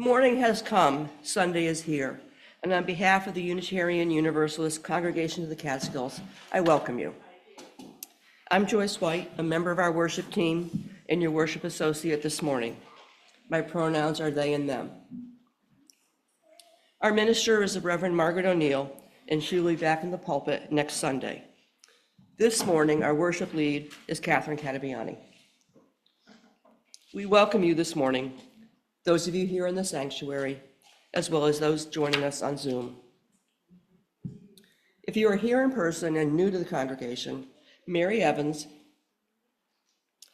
Morning has come, Sunday is here, and on behalf of the Unitarian Universalist Congregation of the Catskills, I welcome you. I'm Joyce White, a member of our worship team and your worship associate this morning. My pronouns are they and them. Our minister is the Reverend Margaret O'Neill, and she will be back in the pulpit next Sunday. This morning, our worship lead is Cattabiani. We welcome you this morning, those of you here in the sanctuary, as well as those joining us on Zoom. If you are here in person and new to the congregation, Mary Evans,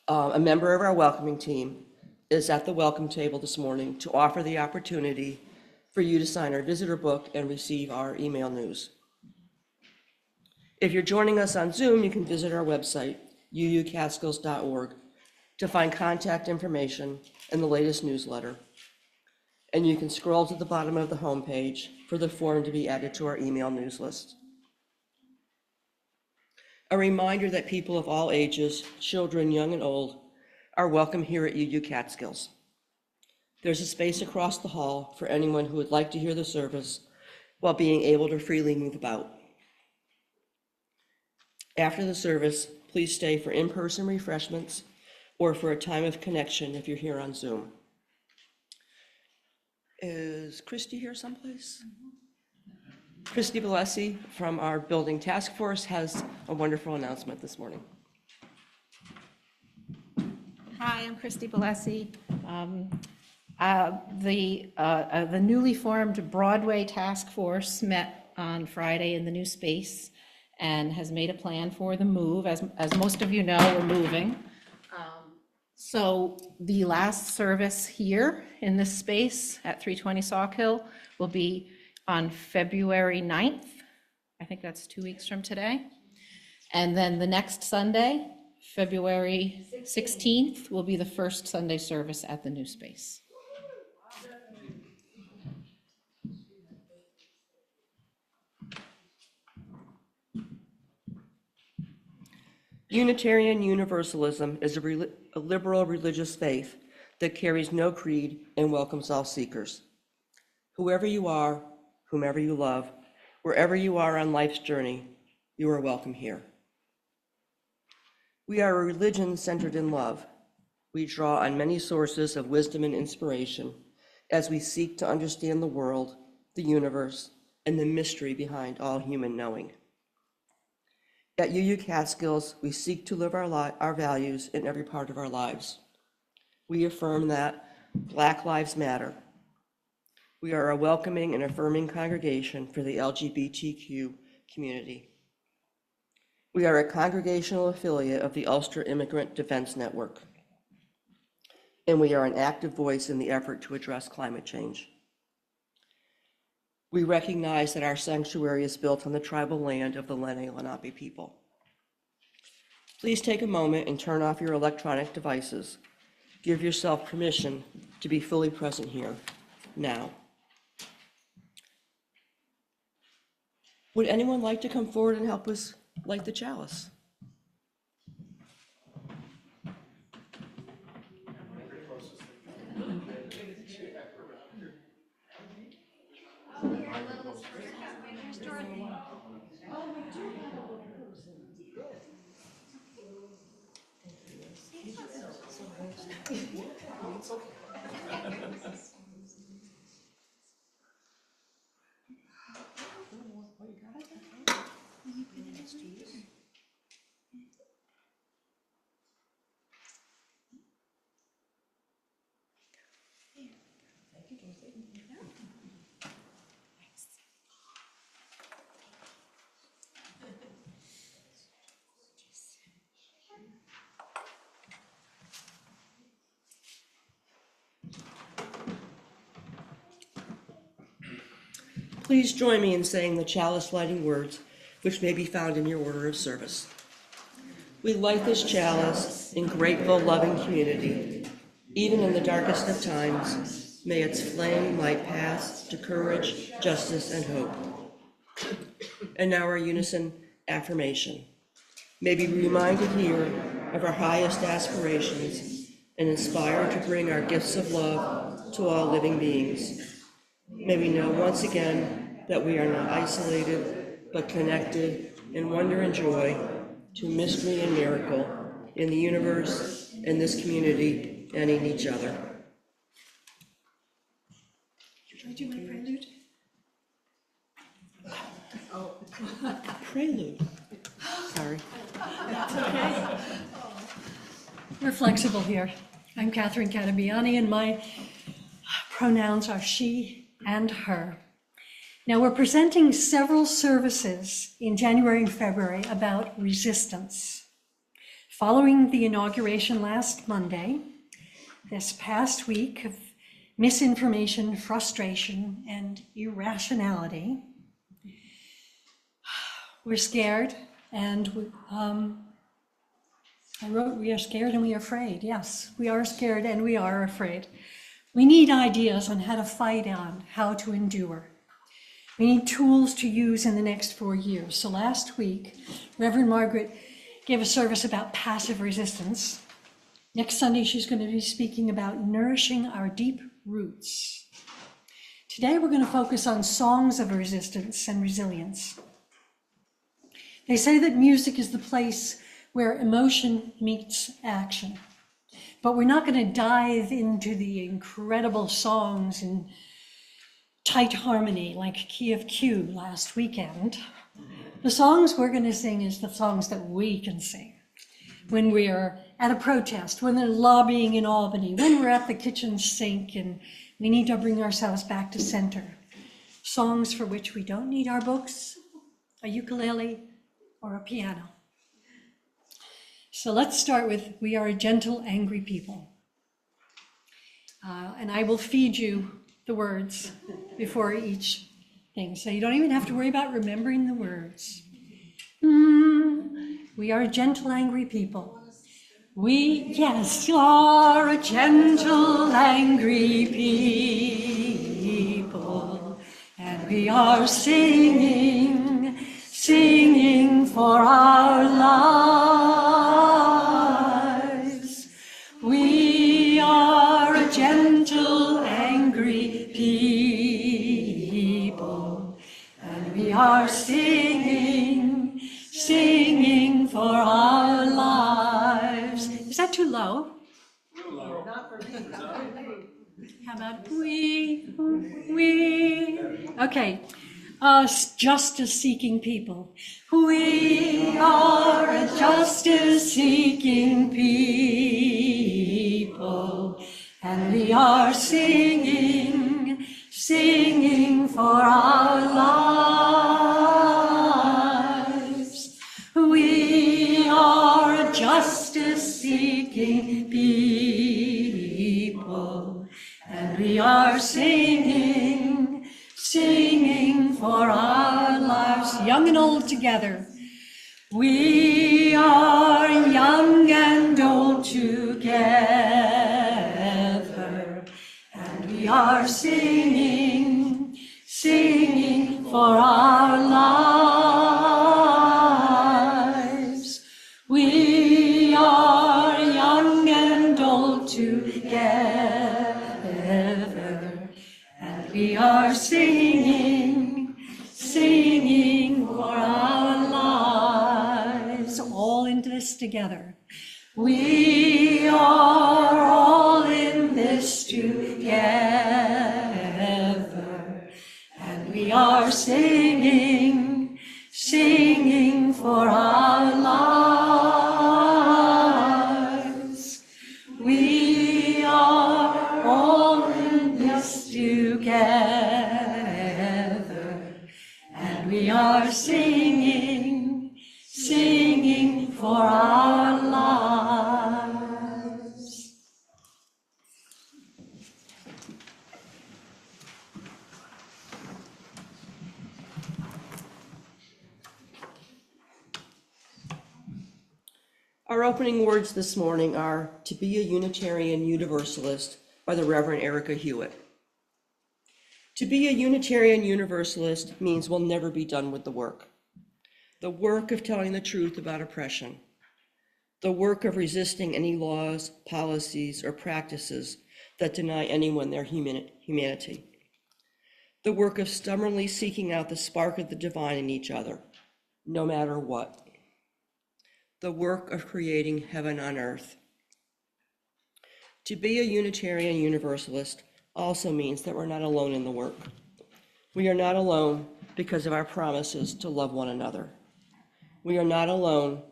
a member of our welcoming team, is at the welcome table this morning to offer the opportunity for you to sign our visitor book and receive our email news. If you're joining us on Zoom, you can visit our website, uucatskills.org, to find contact information and the latest newsletter. And you can scroll to the bottom of the homepage for the form to be added to our email news list. A reminder that people of all ages, children, young and old, are welcome here at UU Catskills. There's a space across the hall for anyone who would like to hear the service while being able to freely move about. After the service, please stay for in-person refreshments or for a time of connection if you're here on Zoom. Is Christy here someplace? Christy Valesi from our building task force has a wonderful announcement this morning. Hi, I'm Christy Valesi. The newly formed Broadway task force met on Friday in the new space and has made a plan for the move. As most of you know, we're moving. So the last service here in this space at 320 Sawkill will be on February 9th. I think that's 2 weeks from today. And then the next Sunday, February 16th, will be the first Sunday service at the new space. Unitarian Universalism is a liberal religious faith that carries no creed and welcomes all seekers. Whoever you are, whomever you love, wherever you are on life's journey, you are welcome here. We are a religion centered in love. We draw on many sources of wisdom and inspiration as we seek to understand the world, the universe, and the mystery behind all human knowing. At UU Catskills, we seek to live our values in every part of our lives. We affirm that Black Lives Matter. We are a welcoming and affirming congregation for the LGBTQ community. We are a congregational affiliate of the Ulster Immigrant Defense Network. And we are an active voice in the effort to address climate change. We recognize that our sanctuary is built on the tribal land of the Lenni Lenape people. Please take a moment and turn off your electronic devices. Give yourself permission to be fully present here, now. Would anyone like to come forward and help us light the chalice? Please join me in saying the chalice lighting words, which may be found in your order of service. We light this chalice in grateful, loving community. Even in the darkest of times, may its flame light paths to courage, justice, and hope. And now our unison affirmation. May we be reminded here of our highest aspirations and inspired to bring our gifts of love to all living beings. May we know once again that we are not isolated, but connected in wonder and joy to mystery and miracle in the universe, in this community, and in each other. Should I do my prelude? Prelude. Sorry. That's okay. We're flexible here. I'm Catherine Cattabiani, and my pronouns are she and her. Now, we're presenting several services in January and February about resistance. Following the inauguration last Monday, this past week of misinformation, frustration, and irrationality, we're scared, and I wrote, we are scared and we are afraid. Yes, we are scared and we are afraid. We need ideas on how to fight on, how to endure. We need tools to use in the next 4 years. So last week, Reverend Margaret gave a service about passive resistance. Next Sunday, she's going to be speaking about nourishing our deep roots. Today, we're going to focus on songs of resistance and resilience. They say that music is the place where emotion meets action. But we're not going to dive into the incredible songs in tight harmony like Key of Q last weekend. The songs we're going to sing is the songs that we can sing when we are at a protest, when they're lobbying in Albany, when we're at the kitchen sink and we need to bring ourselves back to center. Songs for which we don't need our books, a ukulele, or a piano. So let's start with We Are a Gentle, Angry People. And I will feed you the words before each thing. So you don't even have to worry about remembering the words. We are a gentle, angry people. We, yes, are a gentle, angry people. And we are singing for our lives. We are a gentle, angry people, and we are singing for our lives. Is that too low? Too low. Not for me. How about we? Okay. Justice-seeking people. We are a justice-seeking people, and we are singing for our lives. We are a justice-seeking people, and we are singing for our lives, young and old together. We are young and old together, and we are singing for our lives. We are young and old together, and we are singing for our lives. All in this together. We are all in this together, and we are singing for our lives. We are all in this together, and we are singing for our lives. Our opening words this morning are "To be a Unitarian Universalist" by the Reverend Erica Hewitt. To be a Unitarian Universalist means we'll never be done with the work of telling the truth about oppression. the work of resisting any laws, policies, or practices that deny anyone their humanity, the work of stubbornly seeking out the spark of the divine in each other, no matter what, the work of creating heaven on earth. To be a Unitarian Universalist also means that we're not alone in the work. We are not alone because of our promises to love one another. We are not alone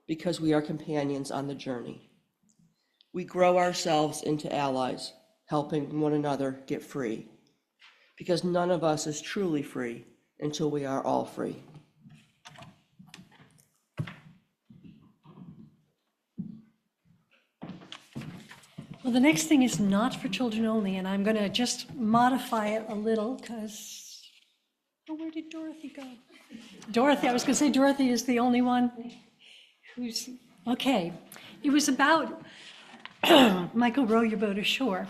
because we are companions on the journey. We grow ourselves into allies, helping one another get free, because none of us is truly free until we are all free. Well, the next thing is not for children only, and I'm going to just modify it a little because, oh, where did Dorothy go? Dorothy, I was going to say Dorothy is the only one who's, okay. It was about Michael, row your boat ashore.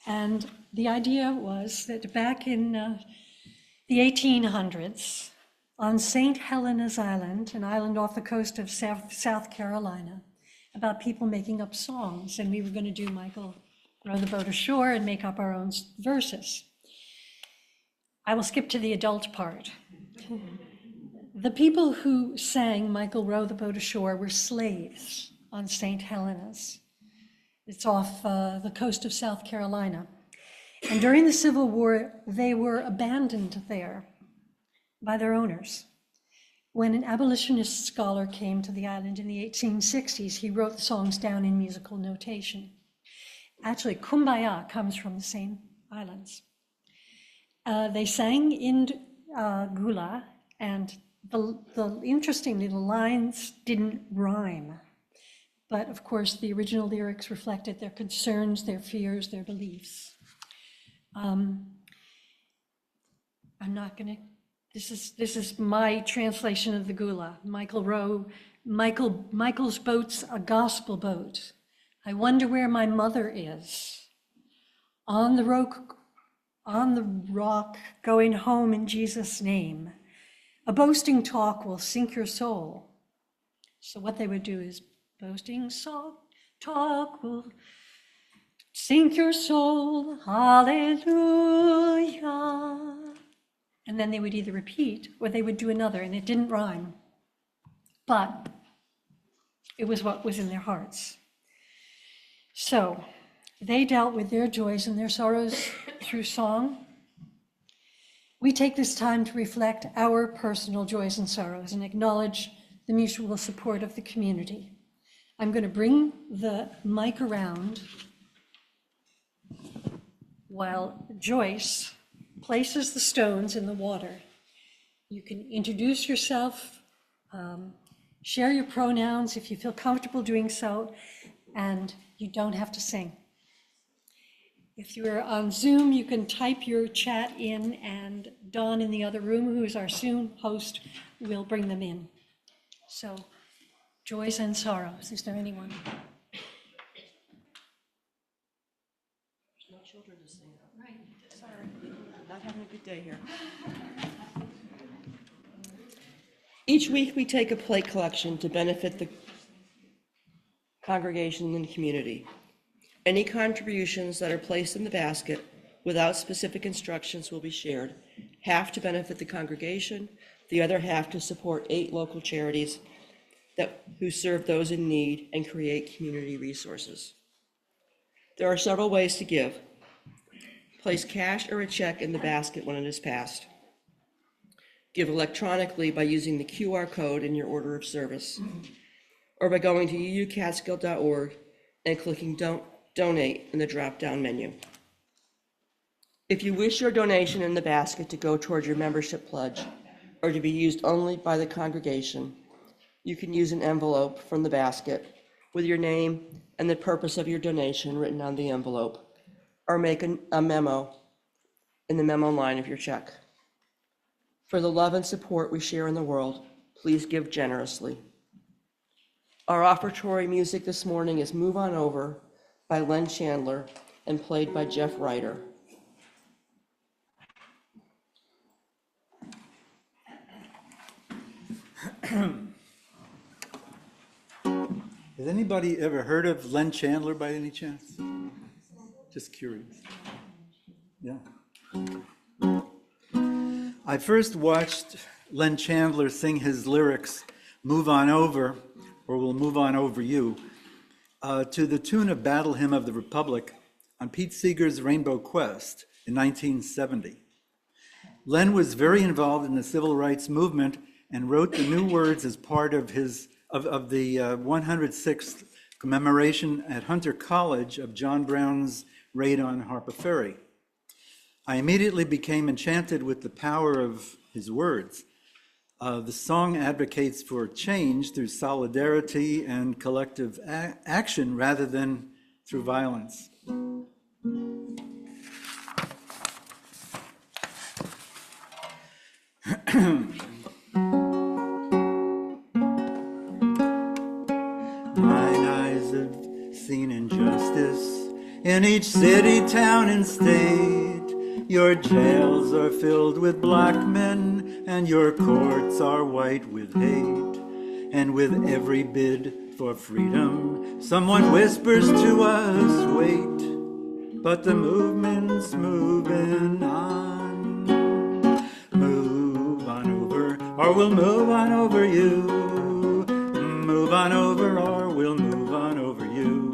And the idea was that back in the 1800s, on St. Helena's Island, an island off the coast of South Carolina, about people making up songs, and we were going to do Michael, row the boat ashore and make up our own verses. I will skip to the adult part. The people who sang Michael, row the boat ashore were slaves on St. Helena's. It's off the coast of South Carolina. And during the Civil War, they were abandoned there by their owners. When an abolitionist scholar came to the island in the 1860s, he wrote the songs down in musical notation. Actually, Kumbaya comes from the same islands. They sang in Gula, and interestingly, the lines didn't rhyme. But of course, the original lyrics reflected their concerns, their fears, their beliefs. I'm not going to. This is my translation of the Gula. Michael's boat's a gospel boat. I wonder where my mother is. On the rock, going home in Jesus' name. A boasting talk will sink your soul. So what they would do is boasting talk will sink your soul. Hallelujah. And then they would either repeat or they would do another, and it didn't rhyme. But it was what was in their hearts. So they dealt with their joys and their sorrows through song. We take this time to reflect our personal joys and sorrows and acknowledge the mutual support of the community. I'm going to bring the mic around while Joyce places the stones in the water. You can introduce yourself, share your pronouns if you feel comfortable doing so, and you don't have to sing. If you're on Zoom, you can type your chat in, and Dawn in the other room, who is our Zoom host, will bring them in. So, joys and sorrows. Is there anyone? There's no children to sing. Right, sorry. Not having a good day here. Each week we take a plate collection to benefit the congregation and the community. Any contributions that are placed in the basket without specific instructions will be shared, half to benefit the congregation, the other half to support 8 local charities who serve those in need and create community resources. There are several ways to give. Place cash or a check in the basket when it is passed. Give electronically by using the QR code in your order of service, or by going to uucatskill.org and clicking Donate in the drop-down menu. If you wish your donation in the basket to go toward your membership pledge or to be used only by the congregation, you can use an envelope from the basket with your name and the purpose of your donation written on the envelope, or make a memo in the memo line of your check. For the love and support we share in the world, please give generously. Our offertory music this morning is Move On Over by Len Chandler and played by Jeff Ryder. Has anybody ever heard of Len Chandler by any chance? Just curious. Yeah. I first watched Len Chandler sing his lyrics, Move On Over, or We'll Move On Over You, to the tune of Battle Hymn of the Republic on Pete Seeger's Rainbow Quest in 1970. Len was very involved in the civil rights movement and wrote the new words as part of the 106th commemoration at Hunter College of John Brown's raid on Harper Ferry. I immediately became enchanted with the power of his words. The song advocates for change through solidarity and collective action rather than through violence. Mine eyes have seen injustice in each city, town, and state. Your jails are filled with black men, and your courts are white with hate. And with every bid for freedom, someone whispers to us, wait. But the movement's moving on. Move on over, or we'll move on over you. Move on over, or we'll move on over you.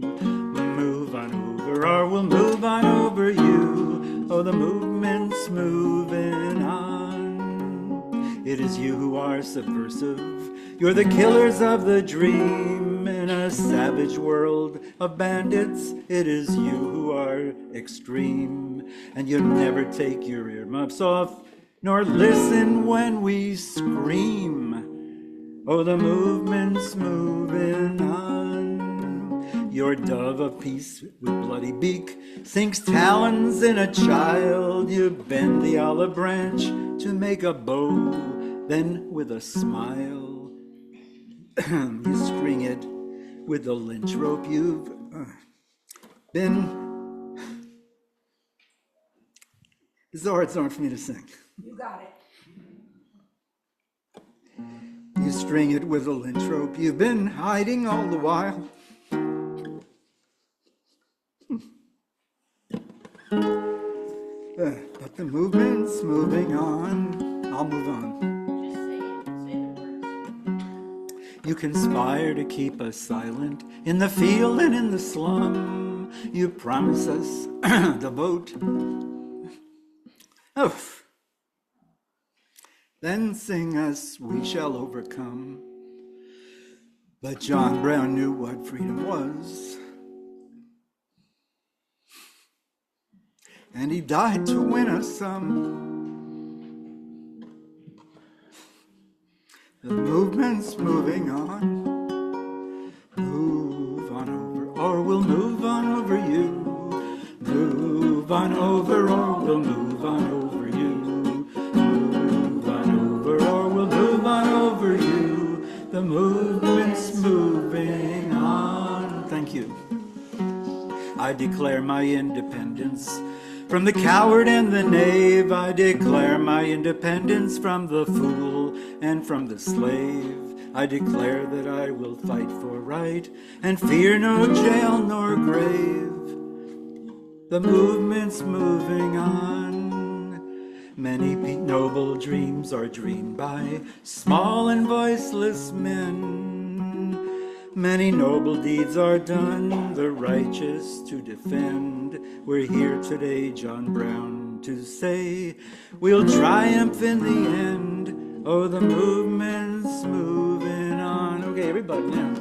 Move on over, or we'll move on over you. Oh, the movement's moving on. It is you who are subversive. You're the killers of the dream. In a savage world of bandits, it is you who are extreme. And you never take your earmuffs off, nor listen when we scream. Oh, the movement's moving on. Your dove of peace with bloody beak sinks talons in a child. You bend the olive branch to make a bow, then with a smile you string it with the lynch rope you've been. It's a hard song for me to sing. You got it. You string it with a lynch rope you've been hiding all the while. But the movement's moving on. I'll move on. You conspire to keep us silent in the field and in the slum. You promise us the vote. Oh. Then sing us, we shall overcome. But John Brown knew what freedom was. And he died to win us some. The movement's moving on. Move on over, or we'll move on over you. Move on over, or we'll move on over you. Move on over, or we'll move on over you. The movement's moving on. Thank you. I declare my independence from the coward and the knave. I declare my independence from the fool and from the slave. I declare that I will fight for right and fear no jail nor grave. The movement's moving on. Many noble dreams are dreamed by small and voiceless men. Many noble deeds are done, the righteous to defend. We're here today, John Brown, to say we'll triumph in the end. Oh, the movement's moving on. Okay, everybody now.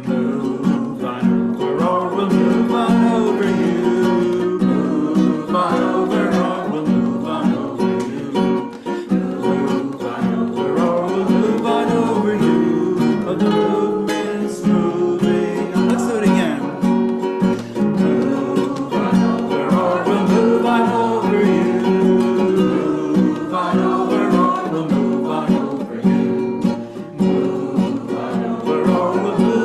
Move on over, or we'll move on over you. Move on over, or we'll move on over you. Move on over, or we'll move on over you. Oh, the movement's moving on. Let's do it again. Move on over, or we'll move on over you. Move on over, or we'll move on over you. Move on over, or we'll move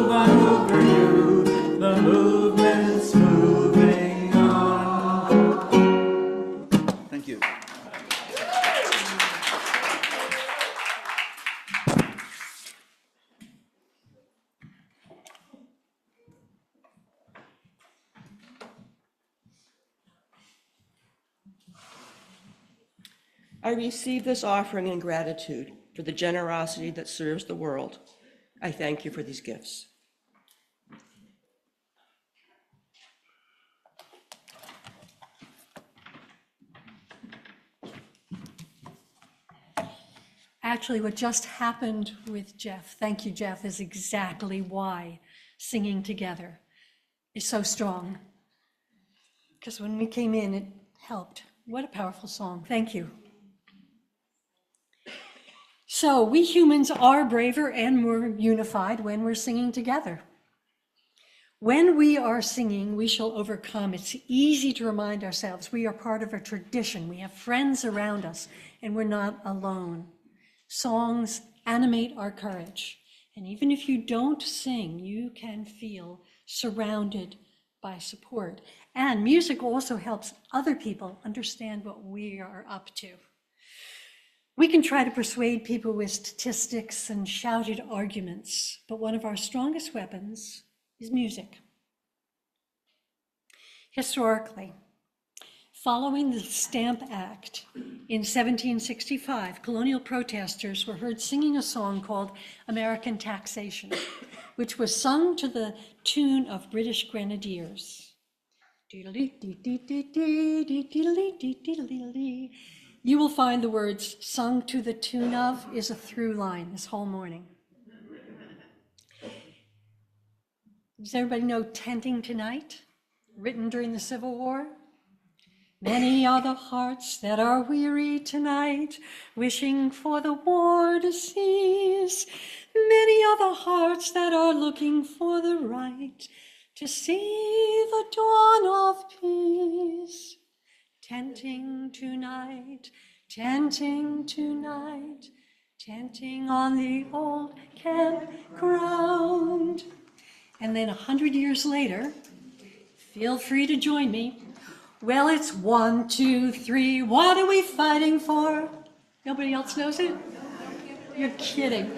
I receive this offering in gratitude for the generosity that serves the world. I thank you for these gifts. Actually, what just happened with Jeff, thank you, Jeff, is exactly why singing together is so strong. Because when we came in, it helped. What a powerful song. Thank you. So we humans are braver and more unified when we're singing together. When we are singing, we shall overcome. It's easy to remind ourselves we are part of a tradition. We have friends around us, and we're not alone. Songs animate our courage. And even if you don't sing, you can feel surrounded by support. And music also helps other people understand what we are up to. We can try to persuade people with statistics and shouted arguments, but one of our strongest weapons is music. Historically, following the Stamp Act in 1765, colonial protesters were heard singing a song called American Taxation, which was sung to the tune of British Grenadiers. You will find the words sung to the tune of is a through line this whole morning. Does everybody know Tenting Tonight, written during the Civil War? Many are the hearts that are weary tonight, wishing for the war to cease. Many are the hearts that are looking for the right to see the dawn of peace. Tenting tonight, tenting tonight, tenting on the old campground. And then 100 years later, feel free to join me. Well, it's 1, 2, 3, what are we fighting for? Nobody else knows it? You're kidding.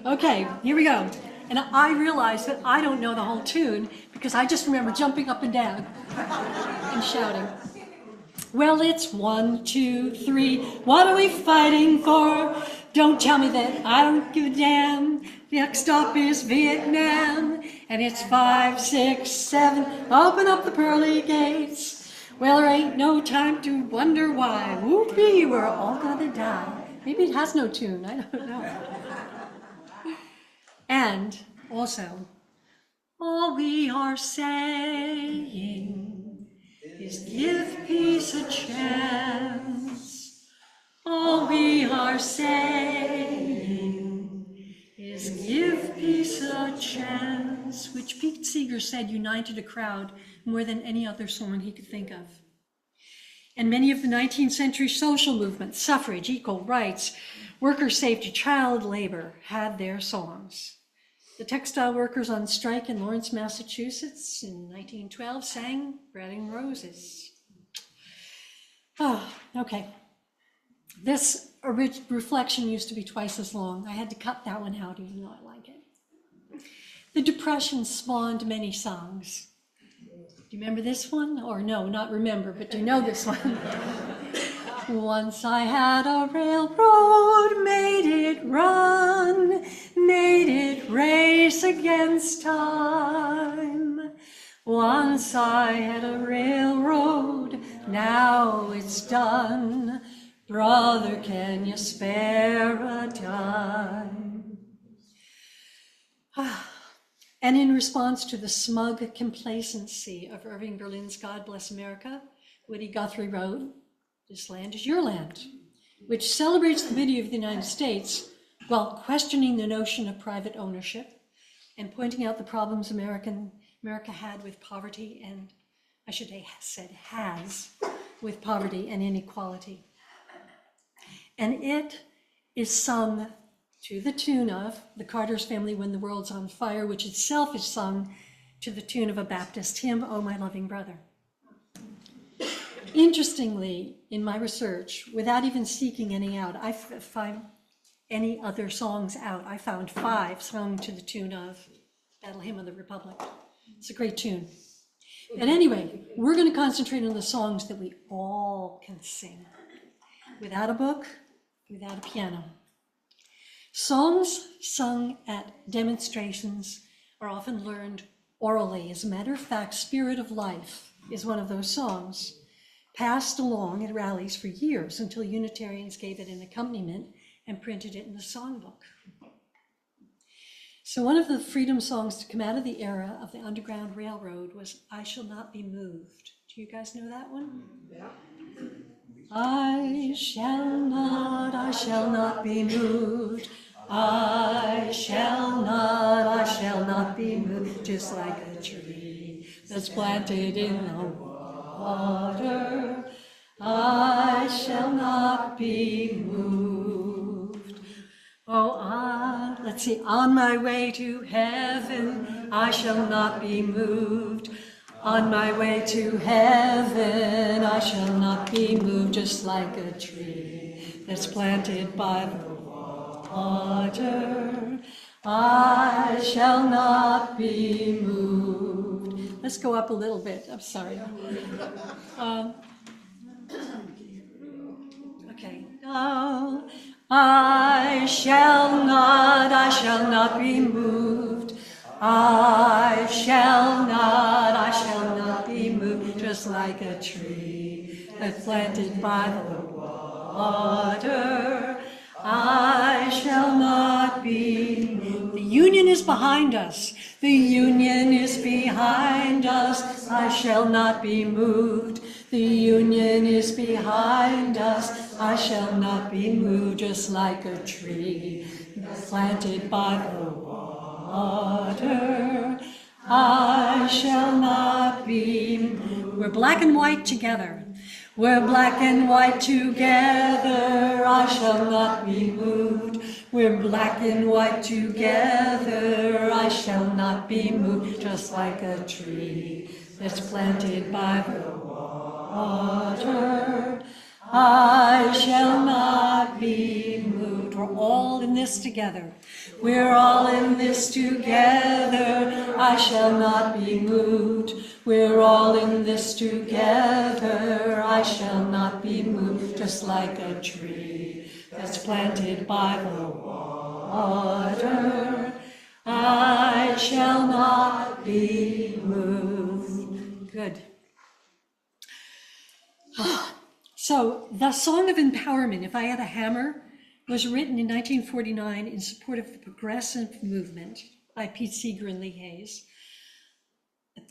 Okay, here we go. And I realized that I don't know the whole tune because I just remember jumping up and down and shouting. Well, it's 1, 2, 3, what are we fighting for? Don't tell me that I don't give a damn. Next stop is Vietnam. And it's 5, 6, 7, open up the pearly gates. Well, there ain't no time to wonder why. Whoopee, we're all gonna die. Maybe it has no tune, I don't know. And also, all we are saying is give peace a chance. All we are saying is give peace a chance, which Pete Seeger said united a crowd more than any other song he could think of. And many of the 19th century social movements, suffrage, equal rights, worker safety, child labor, had their songs. The textile workers on strike in Lawrence, Massachusetts in 1912 sang Bread and Roses. Oh, okay. This reflection used to be twice as long. I had to cut that one out even though I like it. The Depression spawned many songs. Do you remember this one? Or no, not remember, but do you know this one? Once I had a railroad, made it run, made it race against time. Once I had a railroad, now it's done. Brother, can you spare a dime? And in response to the smug complacency of Irving Berlin's God Bless America, Woody Guthrie wrote, "This land is your land," which celebrates the beauty of the United States while questioning the notion of private ownership and pointing out the problems America had with poverty and, I should have said has, with poverty and inequality. And it is sung to the tune of The Carter's Family When the World's on Fire, which itself is sung to the tune of a Baptist hymn, Oh My Loving Brother. Interestingly, in my research, without even seeking any out, I find any other songs out. I found 5 sung to the tune of Battle Hymn of the Republic. It's a great tune. And anyway, we're going to concentrate on the songs that we all can sing. without a book, without a piano. Songs sung at demonstrations are often learned orally. As a matter of fact, Spirit of Life is one of those songs, passed along at rallies for years until Unitarians gave it an accompaniment and printed it in the songbook. So one of the freedom songs to come out of the era of the Underground Railroad was I Shall Not Be Moved. Do you guys know that one? Yeah. I shall not be moved. I shall not be moved, just like a tree that's planted in the water. I shall not be moved. Oh, let's see, on my way to heaven, I shall not be moved. On my way to heaven, I shall not be moved, just like a tree that's planted by the water. I shall not be moved. Let's go up a little bit. I'm sorry. Okay. Oh, I shall not be moved. I shall not be moved, just like a tree that's planted by the water. I shall not be moved. The Union is behind us. The Union is behind us. I shall not be moved. The Union is behind us. I shall not be moved, just like a tree planted by the water. I shall not be moved. We're black and white together. We're black and white together. I shall not be moved. We're black and white together. I shall not be moved, just like a tree that's planted by the water. I shall not be moved. We're all in this together. We're all in this together. I shall not be moved. We're all in this together. I shall not be moved, just like a tree that's planted by the water. I shall not be moved. Good. So the Song of Empowerment, If I Had a Hammer, was written in 1949 in support of the progressive movement by Pete Seeger and Lee Hayes.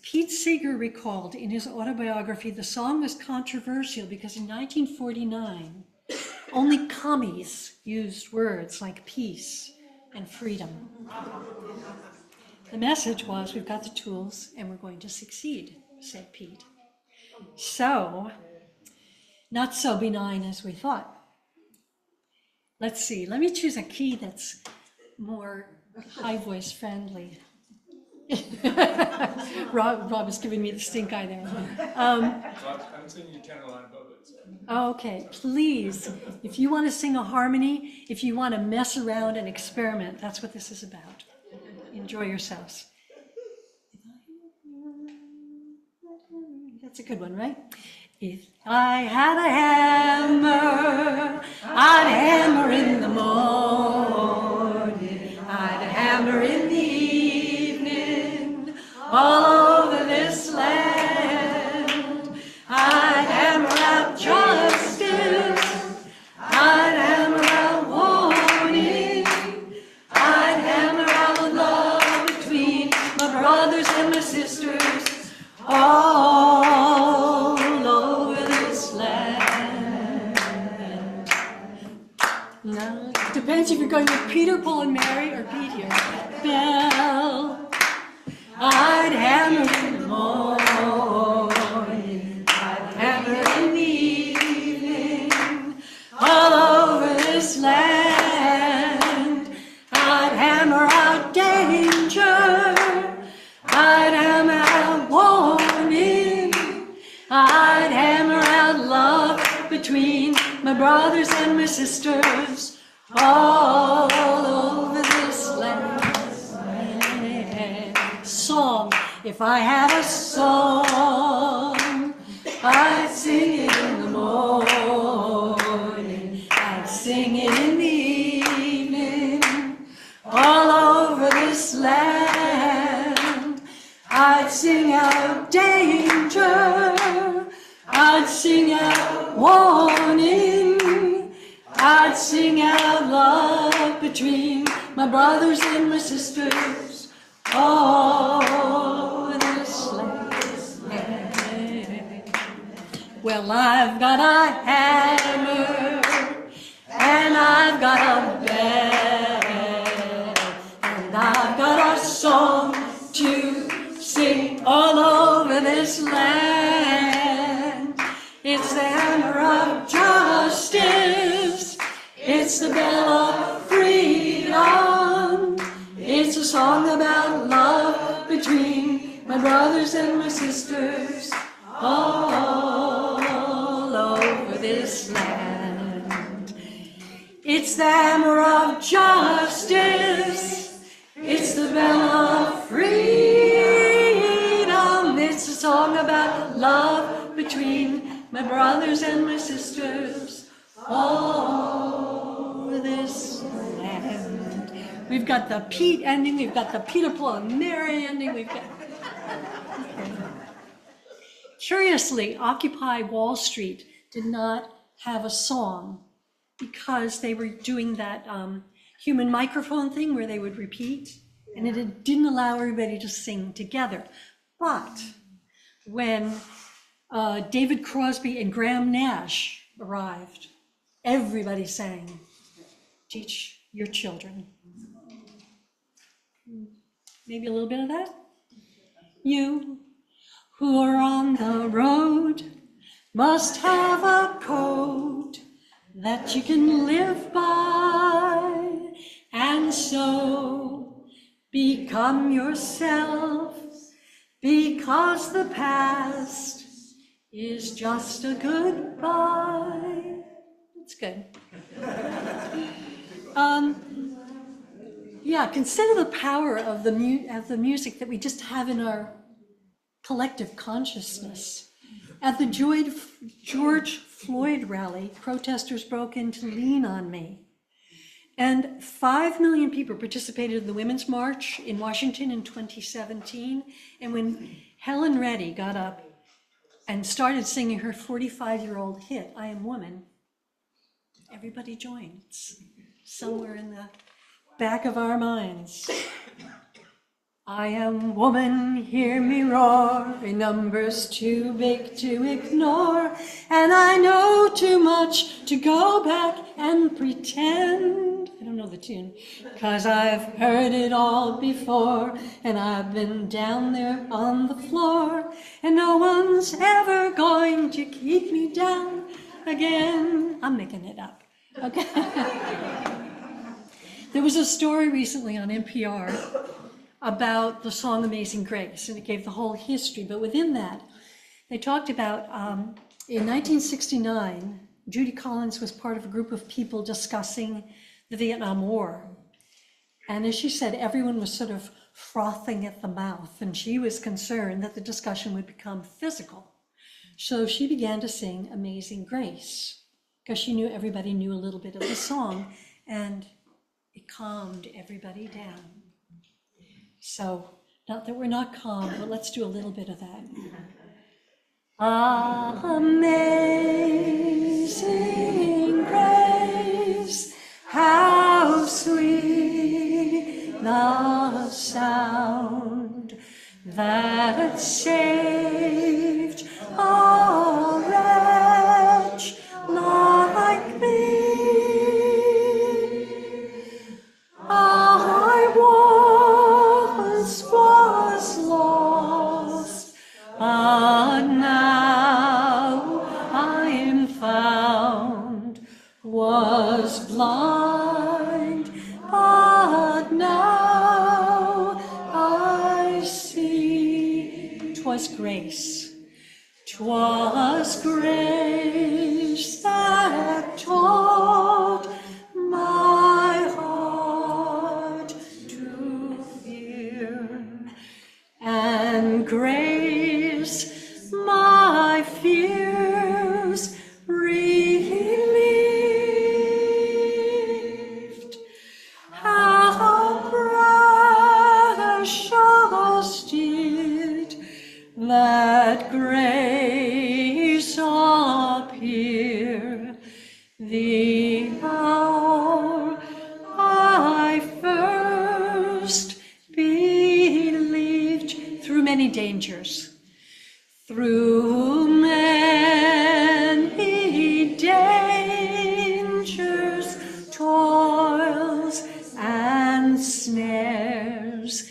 Pete Seeger recalled in his autobiography, the song was controversial because in 1949, only commies used words like peace and freedom. The message was, we've got the tools and we're going to succeed, said Pete. So, not so benign as we thought. Let's see, let me choose a key that's more high voice friendly. Rob is giving me the stink eye there. I'm singing a tenor line above it. So. Okay, please, if you want to sing a harmony, if you want to mess around and experiment, that's what this is about. Enjoy yourselves. That's a good one, right? If I had a hammer, I'd hammer in the morning, I'd hammer in the evening, all over this land. I'd hammer out justice, I'd hammer out warning, I'd hammer out love between my brothers and my sisters, all over this land. Now, it depends if you're going with Peter, Paul, and Mary or Pete here. Bell, I'd hammer in the morning, I'd hammer in the evening, all over this land. I'd hammer out danger, I'd hammer out warning, I'd hammer out love between my brothers and my sisters, all over this land. Song, if I had a song, I'd sing it in the morning, of danger, I'd sing out warning, I'd sing out love between my brothers and my sisters. Oh, this land. Well, I've got a hammer and I've got a bell, and I've got a song to sing all over this land. It's the hammer of justice, it's the bell of freedom, it's a song about love between my brothers and my sisters all over this land. It's the hammer of justice, it's the bell of freedom, it's a song about love between my brothers and my sisters all over this land. We've got the Pete ending, we've got the Peter, Paul, and Mary ending, we've got... Curiously, Occupy Wall Street did not have a song because they were doing that human microphone thing where they would repeat, and it didn't allow everybody to sing together. But when David Crosby and Graham Nash arrived, everybody sang, "Teach Your Children." Maybe a little bit of that? You who are on the road must have a code that you can live by, and so become yourself, because the past is just a goodbye. That's good. Yeah, consider the power of the music that we just have in our collective consciousness. At the George Floyd rally, protesters broke in to Lean on Me. And 5 million people participated in the Women's March in Washington in 2017. And when Helen Reddy got up and started singing her 45-year-old hit, I Am Woman, everybody joined. It's somewhere in the back of our minds. I am woman, hear me roar, in numbers too big to ignore, and I know too much to go back and pretend. I don't know the tune, 'cause I've heard it all before, and I've been down there on the floor, and no one's ever going to keep me down again. I'm making it up, okay? There was a story recently on NPR about the song Amazing Grace, and it gave the whole history. But within that, they talked about in 1969, Judy Collins was part of a group of people discussing the Vietnam War. And as she said, everyone was sort of frothing at the mouth, and she was concerned that the discussion would become physical. So she began to sing Amazing Grace, because she knew everybody knew a little bit of the song, and it calmed everybody down. So, not that we're not calm, but let's do a little bit of that. Amazing grace, how sweet the sound that saved a wretch like me. I once was lost, but now I am found, was blind, but now I see. 'Twas grace, 'twas grace that taught my heart to fear, and grace my fears relieved. How precious did that let grace appear, the hour I first believed, through many dangers, through many dangers, toils and snares,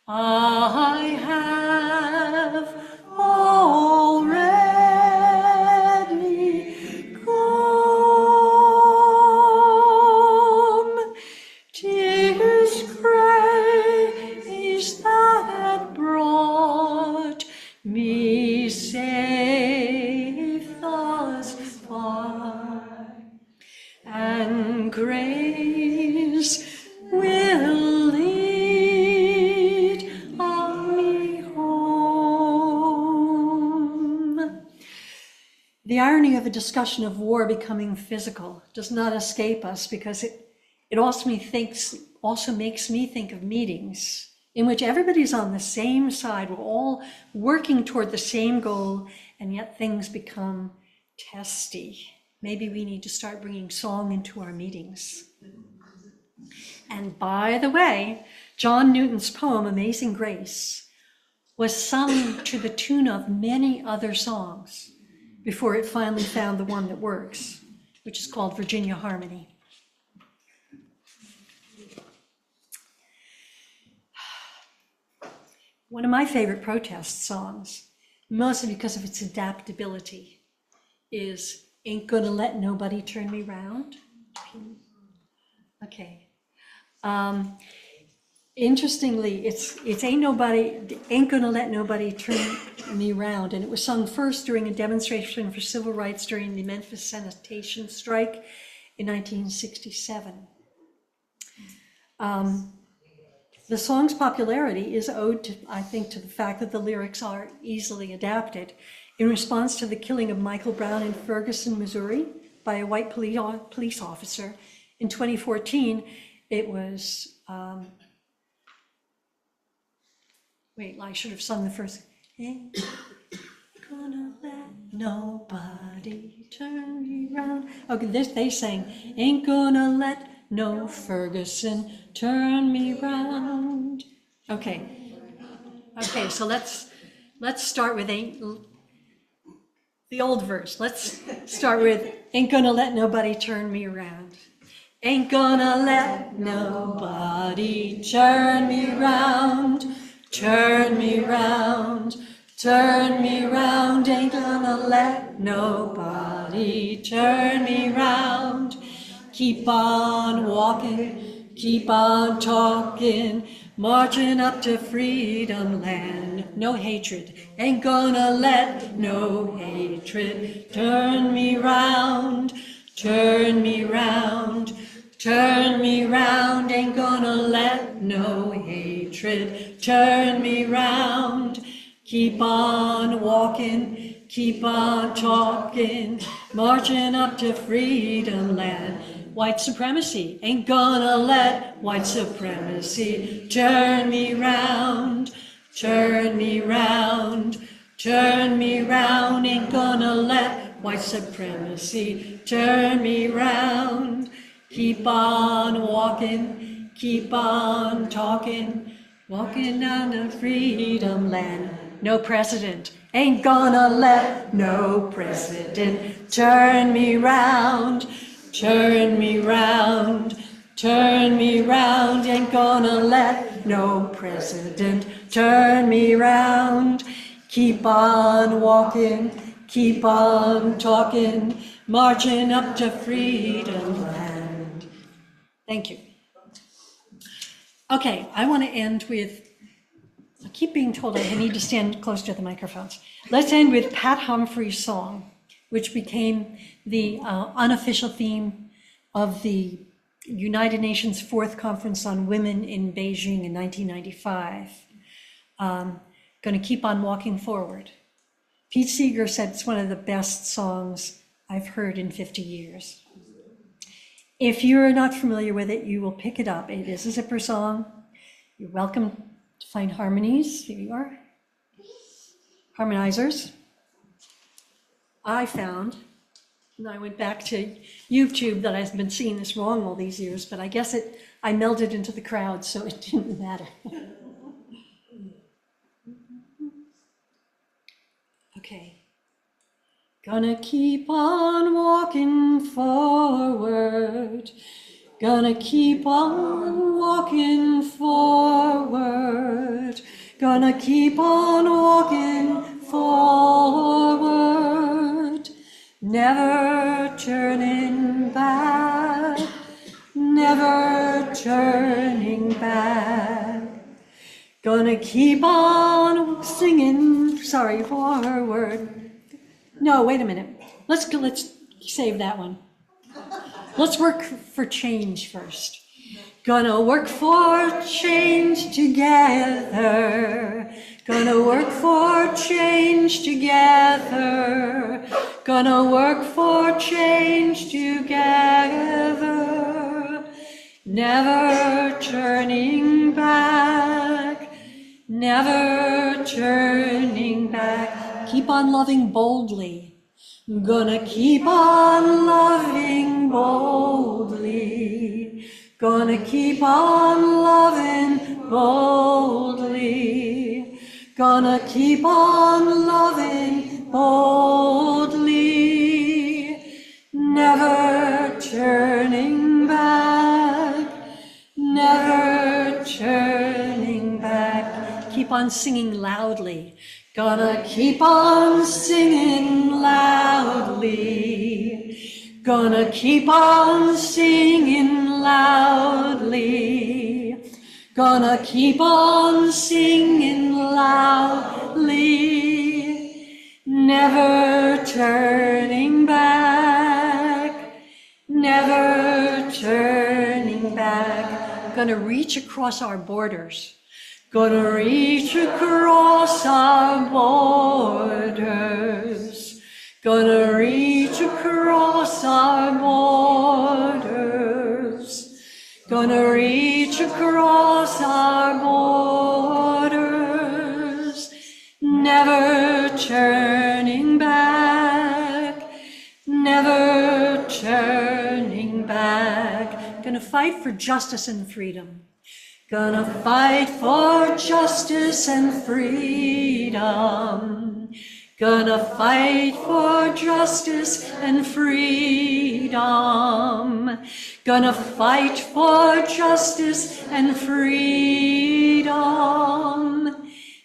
I have already come. 'Tis grace that brought me safe thus far, and grace will lead me home. The irony of a discussion of war becoming physical does not escape us, because it also makes me think of meetings in which everybody's on the same side. We're all working toward the same goal, and yet things become testy. Maybe we need to start bringing song into our meetings. And by the way, John Newton's poem, Amazing Grace, was sung to the tune of many other songs before it finally found the one that works, which is called Virginia Harmony. One of my favorite protest songs, mostly because of its adaptability, is Ain't Gonna Let Nobody Turn Me Round. Okay. Interestingly, it's Ain't Gonna Let Nobody Turn Me Round, and it was sung first during a demonstration for civil rights during the Memphis sanitation strike in 1967. The song's popularity is owed to, I think, to the fact that the lyrics are easily adapted. In response to the killing of Michael Brown in Ferguson, Missouri, by a white police officer in 2014, it was, I should have sung the first. Ain't gonna let nobody turn me round. Okay, they sang, ain't gonna let no Ferguson turn me round. Okay, so let's start with the old verse. Let's start with ain't gonna let nobody turn me around. Ain't gonna let nobody turn me round, turn me round, turn me round. Ain't gonna let nobody turn me round. Keep on walking, keep on talking, marching up to freedom land. No hatred, ain't gonna let no hatred turn me round, turn me round, turn me round. Ain't gonna let no hatred turn me round. Keep on walking, keep on talking, marching up to freedom land. White supremacy ain't gonna let white supremacy turn me round, turn me round, turn me round. Ain't gonna let white supremacy turn me round. Keep on walking, keep on talking, walking down to freedom land. No president ain't gonna let no president turn me round, turn me round, turn me round. Ain't gonna let no president turn me round. Keep on walking, keep on talking, marching up to freedom land. Thank you. Okay, I want to end with, I keep being told I need to stand close to the microphones. Let's end with Pat Humphrey's song, which became the unofficial theme of the United Nations Fourth Conference on Women in Beijing in 1995. Going to keep on walking forward. Pete Seeger said it's one of the best songs I've heard in 50 years. If you're not familiar with it, you will pick it up. It is a zipper song. You're welcome to find harmonies. Here you are. harmonizers. I found, and I went back to YouTube, that I've been seeing this wrong all these years, but I guess I melded into the crowd, so it didn't matter. Okay. Gonna keep on walking forward. Gonna keep on walking forward. Gonna keep on walking forward. Never turning back. Never turning back. Gonna keep on singing, sorry, forward. No, wait a minute. Let's save that one. Let's work for change first. Gonna work for change together. Gonna work for change together. Gonna work for change together. Never turning back. Never turning back. Keep on loving boldly. Gonna keep on loving boldly. Gonna keep on loving boldly. Gonna keep on loving boldly. Never turning back. Never turning back. Keep on singing loudly. Gonna keep on singing loudly. Gonna keep on singing loudly. Gonna keep on singing loudly. Never turning back. Never turning back. Gonna reach across our borders. Gonna reach across our borders. Gonna reach across our borders. Gonna reach across our borders. Never turning back. Never turning back. Gonna fight for justice and freedom. Gonna fight for justice and freedom. Gonna fight for justice and freedom. Gonna fight for justice and freedom.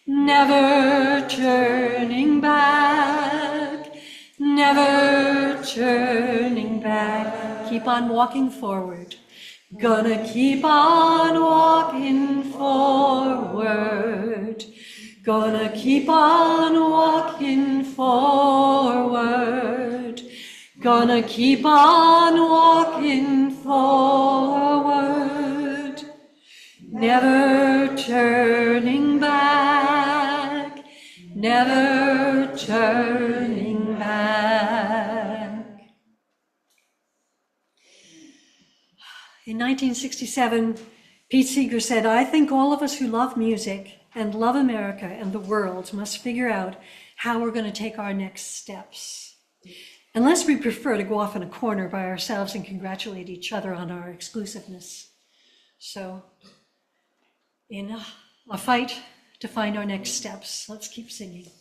Never turning back. Never turning back. Keep on walking forward. Gonna keep on walking forward. Gonna keep on walking forward. Gonna keep on walking forward. Never turning back. Never turning back. In 1967, Pete Seeger said, "I think all of us who love music and love America and the world must figure out how we're going to take our next steps. Unless we prefer to go off in a corner by ourselves and congratulate each other on our exclusiveness." So, in a fight to find our next steps, let's keep singing.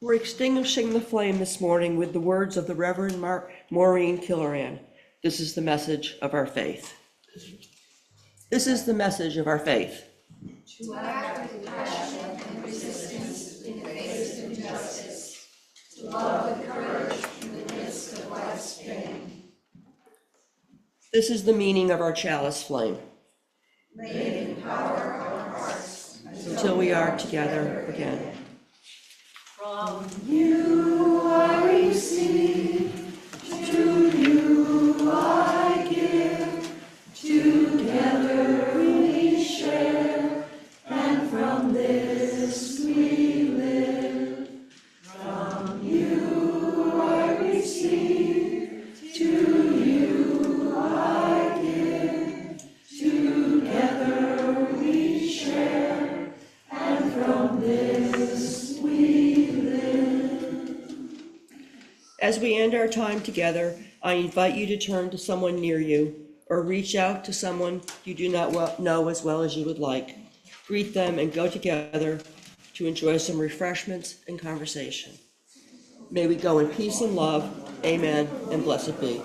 We're extinguishing the flame this morning with the words of the Reverend Maureen Killoran. This is the message of our faith. This is the message of our faith. To act with passion and resistance in the face of injustice, to love with courage in the midst of life's pain. This is the meaning of our chalice flame. May it empower our hearts Until we are together again. From you I receive, to you I give, together we share, and from this we live. From you I receive. As we end our time together, I invite you to turn to someone near you or reach out to someone you do not know as well as you would like. Greet them and go together to enjoy some refreshments and conversation. May we go in peace and love. Amen and blessed be.